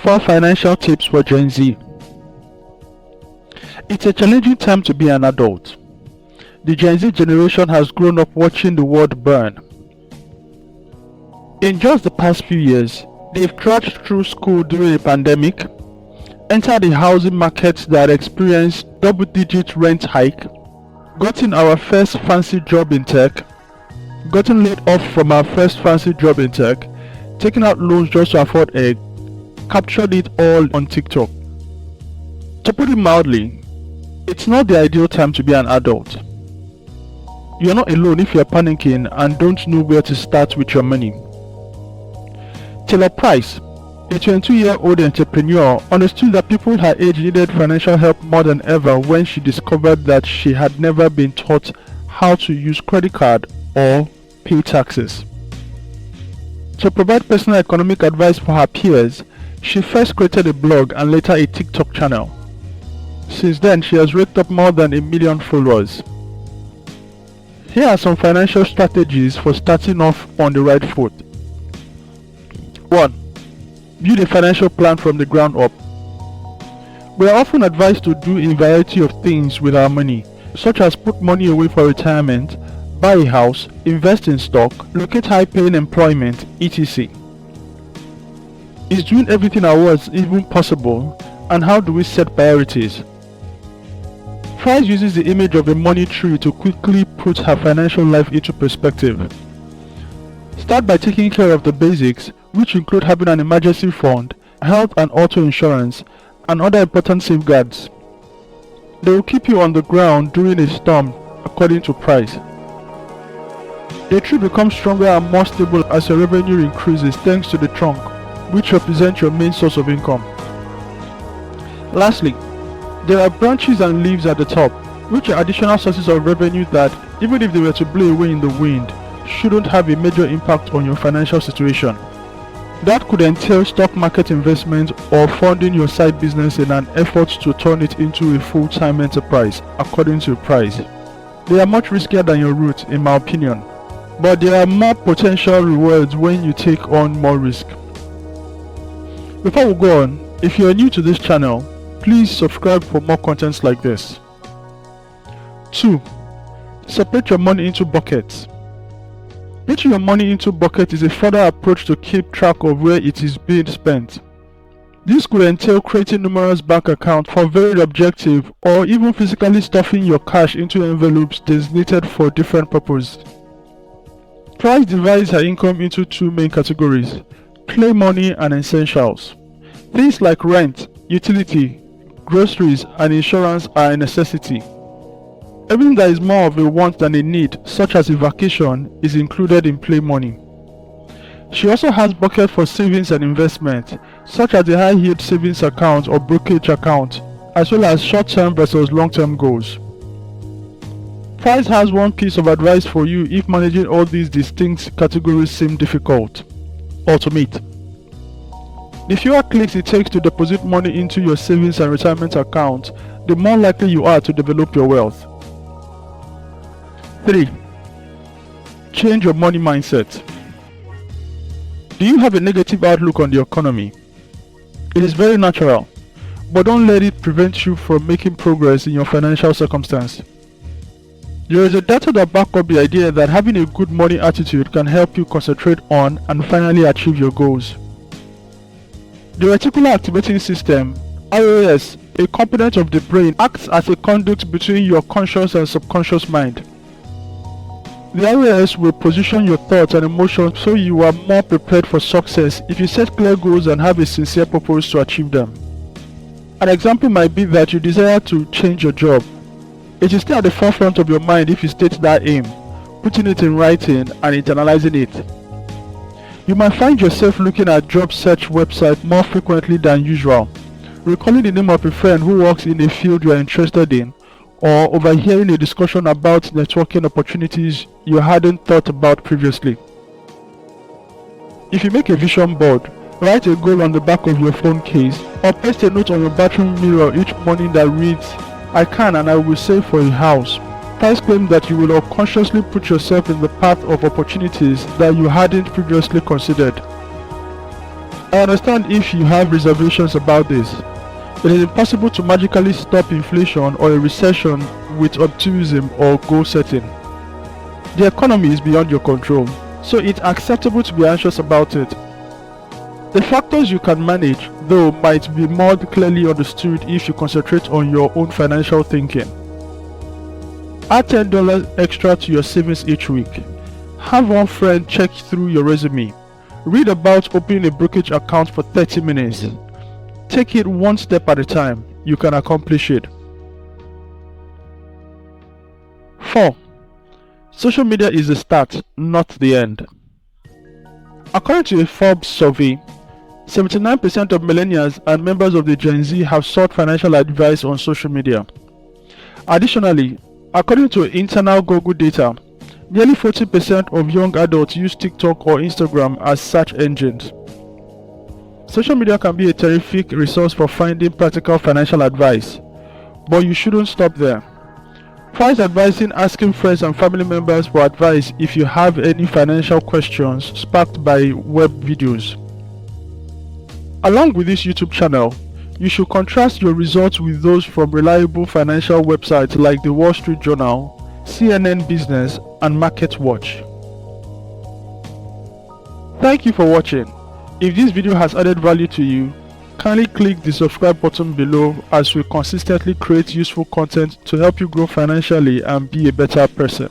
4 financial tips for Gen Z. It's a challenging time to be an adult. The Gen Z generation has grown up watching the world burn. In just the past few years, they've trudged through school during a pandemic, entered the housing market that experienced double-digit rent hike, gotten our first fancy job in tech, gotten laid off from our first fancy job in tech, taking out loans just to afford egg, captured it all on TikTok. To put it mildly, it's not the ideal time to be an adult. You're not alone if you're panicking and don't know where to start with your money. Taylor Price, a 22-year-old entrepreneur, understood that people her age needed financial help more than ever when she discovered that she had never been taught how to use credit card or pay taxes. To provide personal economic advice for her peers, she first created a blog and later a TikTok channel. Since then, she has raked up more than 1 million followers. Here are some financial strategies for starting off on the right foot. 1. Build a financial plan from the ground up. We are often advised to do a variety of things with our money, such as put money away for retirement, buy a house, invest in stock, locate high-paying employment, etc. Is doing everything at once even possible, and how do we set priorities? Price uses the image of a money tree to quickly put her financial life into perspective. Start by taking care of the basics, which include having an emergency fund, health and auto insurance, and other important safeguards. They will keep you on the ground during a storm, according to Price. The tree becomes stronger and more stable as your revenue increases thanks to the trunk, which represents your main source of income. Lastly, there are branches and leaves at the top, which are additional sources of revenue that, even if they were to blow away in the wind, shouldn't have a major impact on your financial situation. That could entail stock market investment or funding your side business in an effort to turn it into a full-time enterprise, according to Price. They are much riskier than your route, in my opinion, but there are more potential rewards when you take on more risk. Before we go on, if you are new to this channel, please subscribe for more contents like this. 2. Separate your money into buckets. Splitting your money into buckets is a further approach to keep track of where it is being spent. This could entail creating numerous bank accounts for varied objectives or even physically stuffing your cash into envelopes designated for different purposes. Price divides her income into 2 main categories: play money and essentials. Things like rent, utility, groceries, and insurance are a necessity. Everything that is more of a want than a need, such as a vacation, is included in play money. She also has buckets for savings and investment, such as a high-yield savings account or brokerage account, as well as short-term versus long-term goals. Price has one piece of advice for you if managing all these distinct categories seem difficult. Automate. The fewer clicks it takes to deposit money into your savings and retirement account, the more likely you are to develop your wealth. 3. Change your money mindset. Do you have a negative outlook on the economy? It is very natural, but don't let it prevent you from making progress in your financial circumstance. There is a data that backs up the idea that having a good money attitude can help you concentrate on and finally achieve your goals. The reticular activating system, RAS, a component of the brain, acts as a conduit between your conscious and subconscious mind. The RAS will position your thoughts and emotions so you are more prepared for success if you set clear goals and have a sincere purpose to achieve them. An example might be that you desire to change your job. It is still at the forefront of your mind if you state that aim, putting it in writing and internalizing it. You might find yourself looking at job search websites more frequently than usual, recalling the name of a friend who works in a field you are interested in, or overhearing a discussion about networking opportunities you hadn't thought about previously. If you make a vision board, write a goal on the back of your phone case, or paste a note on your bathroom mirror each morning that reads, "I can and I will save for a house." Price claims that you will unconsciously put yourself in the path of opportunities that you hadn't previously considered. I understand if you have reservations about this. It is impossible to magically stop inflation or a recession with optimism or goal setting. The economy is beyond your control, so it's acceptable to be anxious about it. The factors you can manage, though, might be more clearly understood if you concentrate on your own financial thinking. Add $10 extra to your savings each week. Have one friend check through your resume. Read about opening a brokerage account for 30 minutes. Take it one step at a time. You can accomplish it. 4. Social media is the start, not the end. According to a Forbes survey, 79% of millennials and members of the Gen Z have sought financial advice on social media. Additionally, according to internal Google data, nearly 40% of young adults use TikTok or Instagram as search engines. Social media can be a terrific resource for finding practical financial advice, but you shouldn't stop there. Try advising asking friends and family members for advice if you have any financial questions sparked by web videos. Along with this YouTube channel, you should contrast your results with those from reliable financial websites like the Wall Street Journal, CNN Business, and MarketWatch. Thank you for watching. If this video has added value to you, kindly click the subscribe button below as we consistently create useful content to help you grow financially and be a better person.